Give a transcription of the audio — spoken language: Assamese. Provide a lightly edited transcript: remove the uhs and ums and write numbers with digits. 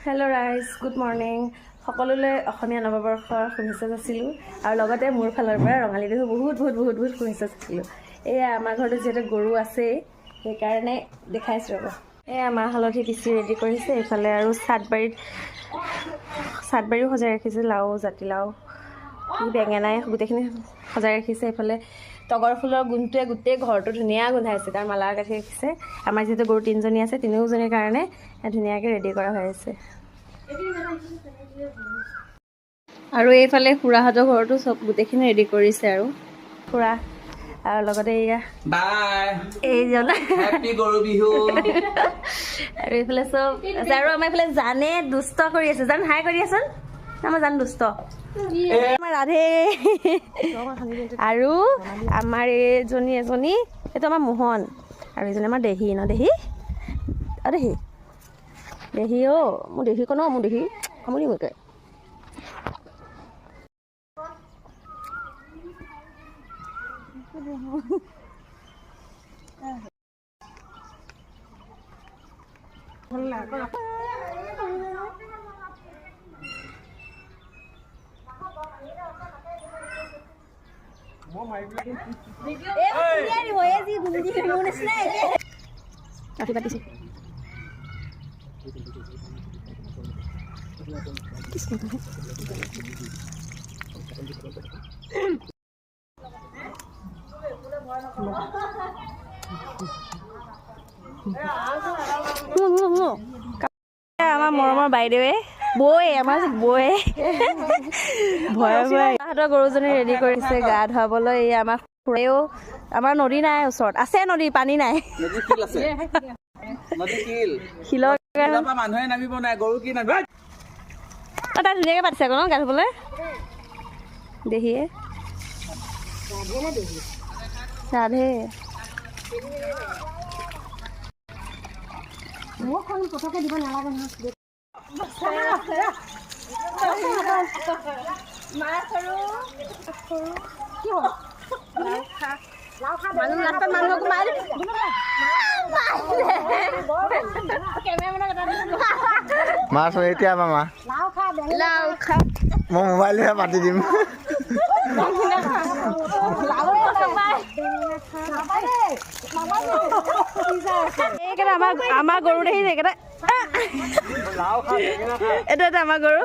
হেল্ল' ৰাইজ, গুড মৰ্ণিং। সকলোলৈ অসমীয়া নৱবৰ্ষৰ শুভেচ্ছা যাচিলোঁ আৰু লগতে মোৰ ফালৰ পৰা ৰঙালী বিহু বহুত বহুত বহুত বহুত শুভেচ্ছা যাচিলোঁ। এয়া আমাৰ ঘৰতো যিহেতু গৰু আছেই, সেইকাৰণে দেখাইছোঁ ৰ'ব। এয়া আমাৰ হালধি পিচি ৰেডি কৰিছে। এইফালে আৰু চাটবাৰীও সজাই ৰাখিছে, লাও, জাতিলাও, বেঙেনাই গোটেইখিনি সজাই ৰাখিছে। এইফালে তগৰ ফুলৰ গোন্ধটোৱে গোটেই ঘৰটো ধুনীয়া গোন্ধাইছে, কাৰণ মালা গাঁঠি ৰাখিছে। আমাৰ যিহেতু গৰু তিনিজনী আছে, তিনিওজনীৰ কাৰণে ধুনীয়াকৈ ৰেডি কৰা হৈ আছে। আৰু এইফালে খুৰাহঁতৰ ঘৰতো চব গোটেইখিনি ৰেডি কৰিছে আৰু খুৰা আৰু লগতে এয়া এইজন হেপী গৰু বিহু আৰু এইফালে চব আছে। আৰু আমাৰ এইফালে জানে দুষ্ট কৰি আছে। জান হাই কৰি আছোন, আমাৰ জান দুষ্ট। আমাৰ ৰাধে আৰু আমাৰ এজনী এইটো আমাৰ মোহন আৰু এইজনী আমাৰ দেহী ন, দেহী দেহী মোৰ দেহী কণ, মোৰ দেহী আমনি মোকে। পাতিছে আমাৰ মৰমৰ বাইদেৱে আমাৰ বৌয়ে ভয়ে ভয়ে তাহাঁতৰ গৰুজনী ৰেডি কৰিছে গা ধুৱাবলৈ। এই আমাৰ খুৰেও, আমাৰ নদী নাই ওচৰত, আছে নদী, পানী নাই, শিলৰ মানুহে নামিব নাই, গৰু কি নামিব। তাই ধুনীয়াকে পাতিছে আকৌ ন গা ধুবলৈ দেহিয়ে। ৰাধে মোৰখন পটকে দিব নালাগে নহয়। মাছ এতিয়া মামা মই মোবাইলহে পাতি দিম। আমাৰ গৰু দেখিছে এইকেইটা, এইটো আমাৰ গৰু।